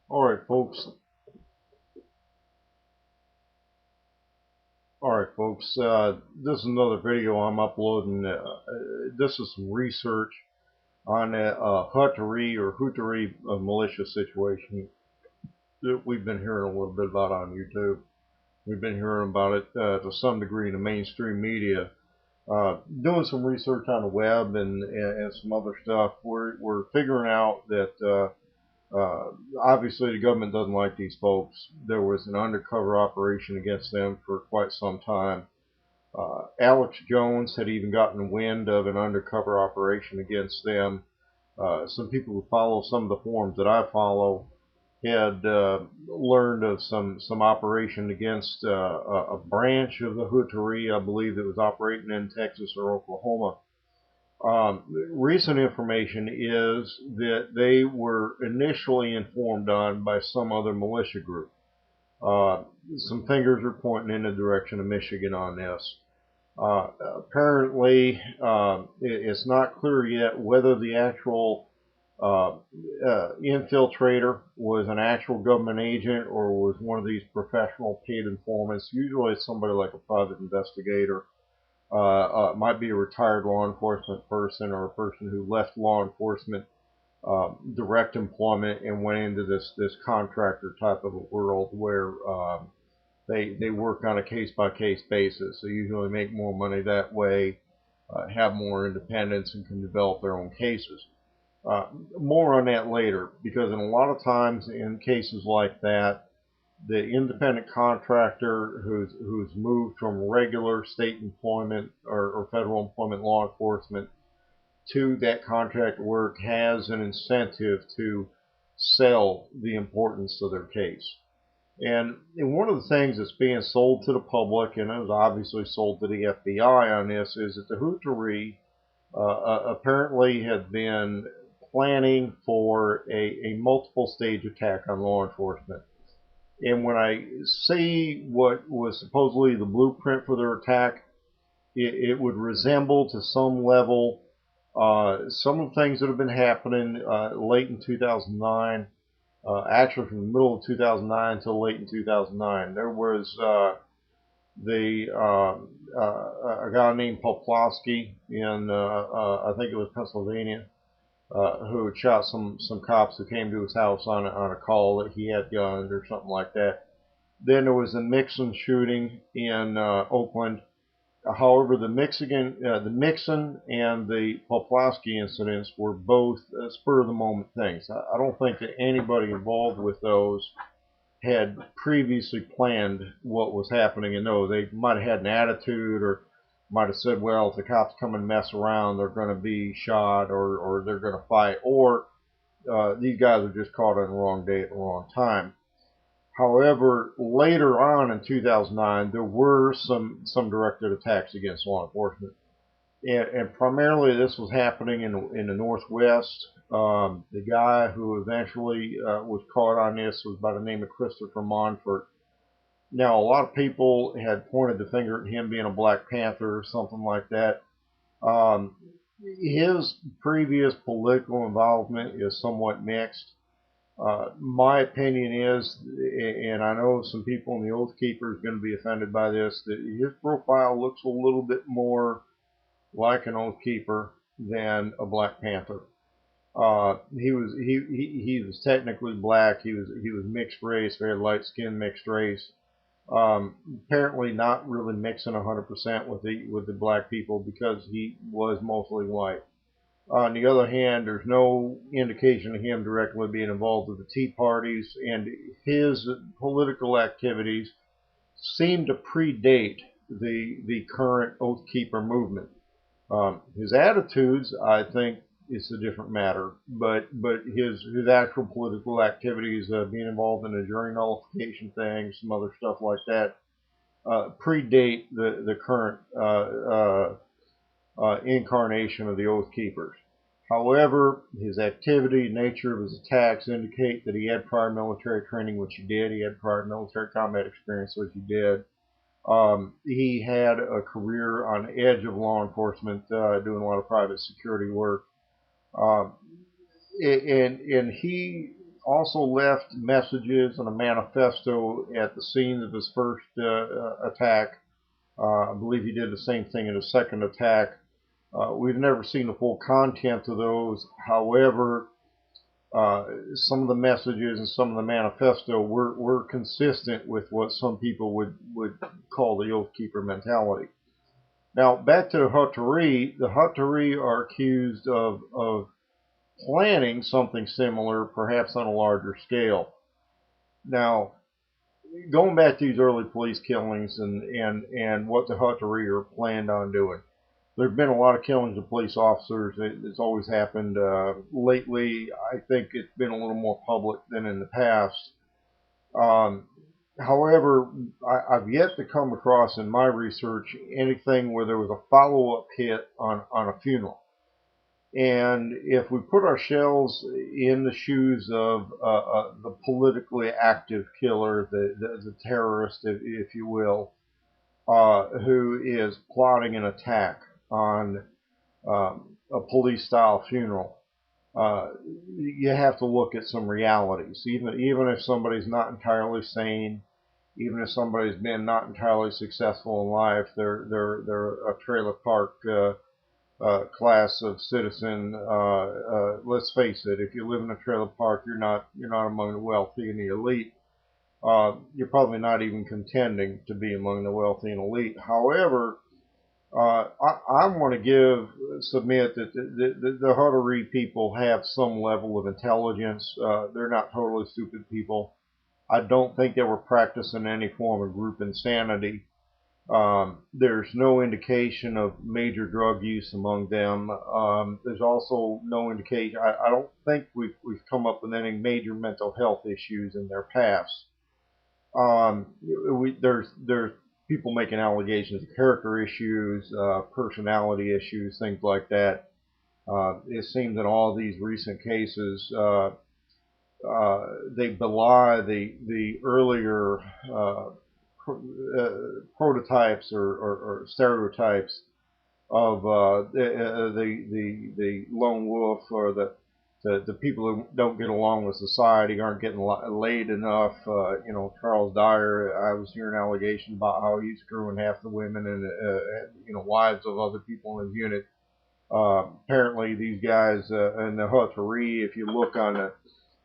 All right, folks. All right, folks. This is another video I'm uploading. This is some research on a Hutaree militia situation that we've been hearing a little bit about on YouTube. We've been hearing about it to some degree in the mainstream media. Doing some research on the web and some other stuff. We're figuring out that obviously the government doesn't like these folks. There was an undercover operation against them for quite some time. Alex Jones had even gotten wind of an undercover operation against them. Some people who follow some of the forums that I follow had learned of some operation against a branch of the Hutaree, I believe, that was operating in Texas or Oklahoma. Recent information is that they were initially informed on by some other militia group. Some fingers are pointing in the direction of Michigan on this. Apparently, it's not clear yet whether the actual infiltrator was an actual government agent or was one of these professional paid informants. Usually it's somebody like a private investigator. It might be a retired law enforcement person or a person who left law enforcement direct employment and went into this contractor type of a world where they work on a case-by-case basis. They usually make more money that way, have more independence, and can develop their own cases. More on that later, because in a lot of times in cases like that, the independent contractor who's moved from regular state employment or federal employment law enforcement to that contract work has an incentive to sell the importance of their case. And one of the things that's being sold to the public, and it was obviously sold to the FBI on this, is that the Hutaree apparently had been planning for a multiple stage attack on law enforcement. And when I see what was supposedly the blueprint for their attack, it would resemble to some level some of the things that have been happening late in 2009. Actually, from the middle of 2009 until late in 2009, there was a guy named Poplawski in I think it was Pennsylvania, who had shot some cops who came to his house on a call that he had guns or something like that. Then there was the Mixon shooting in Oakland. However, the Mixon and the Poplawski incidents were both spur of the moment things. I don't think that anybody involved with those had previously planned what was happening in those. They might have had an attitude or might have said, well, if the cops come and mess around, they're going to be shot or they're going to fight, or these guys are just caught on the wrong day at the wrong time. However, later on in 2009, there were some directed attacks against law enforcement. And primarily this was happening in the Northwest. The guy who eventually was caught on this was by the name of Christopher Monfort. Now, a lot of people had pointed the finger at him being a Black Panther or something like that. His previous political involvement is somewhat mixed. My opinion is, and I know some people in the Oath Keepers are going to be offended by this, that his profile looks a little bit more like an Oath Keeper than a Black Panther. He was technically black. He was mixed race, very light skinned mixed race. Apparently not really mixing 100% with the black people because he was mostly white. On the other hand, there's no indication of him directly being involved with the Tea Parties, and his political activities seem to predate the current Oath Keeper movement. His attitudes, I think, is a different matter, but his actual political activities, being involved in the jury nullification thing, some other stuff like that, predate the current incarnation of the Oath Keepers. However, his activity, nature of his attacks indicate that he had prior military training, which he did. He had prior military combat experience, which he did. He had a career on the edge of law enforcement, doing a lot of private security work. And he also left messages and a manifesto at the scene of his first attack. I believe he did the same thing in his second attack. We've never seen the full content of those. However, some of the messages and some of the manifesto were consistent with what some people would call the Oath Keeper mentality. Now, back to the Hutaree. The Hutaree are accused of planning something similar, perhaps on a larger scale. Now, going back to these early police killings and what the Hutaree are planned on doing. There have been a lot of killings of police officers. It's always happened. Lately, I think it's been a little more public than in the past. However, I've yet to come across in my research anything where there was a follow-up hit on a funeral. And if we put ourselves in the shoes of the politically active killer, the terrorist, if you will, who is plotting an attack on a police-style funeral, you have to look at some realities. Even if somebody's not entirely sane, even if somebody's been not entirely successful in life, they're a trailer park class of citizen. Let's face it: if you live in a trailer park, you're not among the wealthy and the elite. You're probably not even contending to be among the wealthy and elite. However, I want to submit that the Hutaree people have some level of intelligence. They're not totally stupid people. I don't think they were practicing any form of group insanity. There's no indication of major drug use among them. There's also no indication. I don't think we've come up with any major mental health issues in their past. There's people making allegations of character issues, personality issues, things like that. It seems in all these recent cases, they belie the earlier prototypes or stereotypes of the lone wolf, or the people who don't get along with society, aren't getting laid enough. Charles Dyer, I was hearing allegations about how he's screwing half the women and wives of other people in his unit. Apparently these guys in the Hutaree, if you look on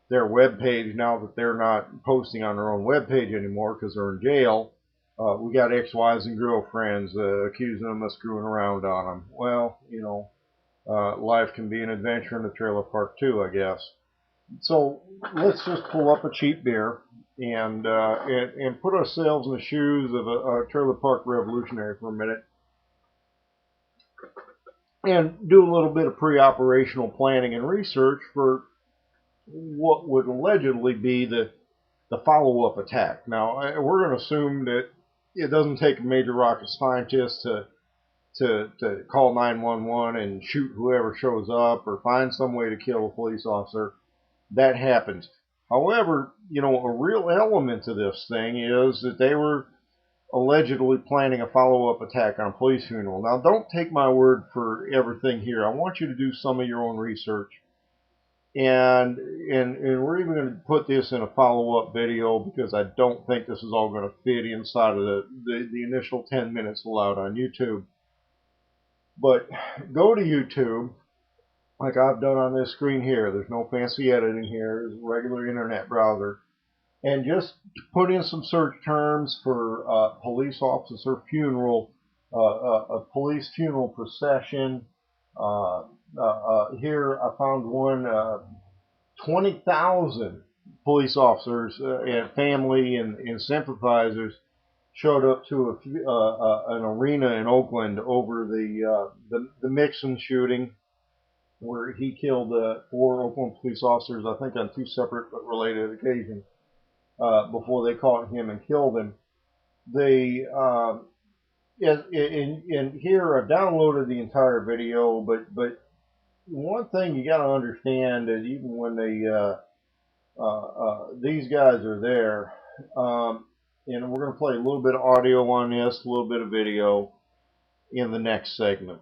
their webpage, now that they're not posting on their own webpage anymore because they're in jail, we got ex-wives and girlfriends accusing them of screwing around on them. Well, life can be an adventure in the trailer park too, I guess. So let's just pull up a cheap beer and put ourselves in the shoes of a trailer park revolutionary for a minute, and do a little bit of pre-operational planning and research for what would allegedly be the follow-up attack. Now, we're going to assume that it doesn't take a major rocket scientist to call 911 and shoot whoever shows up, or find some way to kill a police officer. That happens. However, a real element to this thing is that they were allegedly planning a follow-up attack on a police funeral. Now, don't take my word for everything here. I want you to do some of your own research. And we're even going to put this in a follow-up video, because I don't think this is all going to fit inside of the initial 10 minutes allowed on YouTube. But go to YouTube, like I've done on this screen here. There's no fancy editing here. It's a regular internet browser. And just put in some search terms for police officer funeral, a police funeral procession. Here I found one, 20,000 police officers and family and sympathizers showed up to an arena in Oakland over the Mixon shooting, where he killed 4 Oakland police officers, I think on 2 separate but related occasions, before they caught him and killed him. They and here I've downloaded the entire video, but one thing you got to understand is, even when these guys are there, and we're going to play a little bit of audio on this, a little bit of video in the next segment.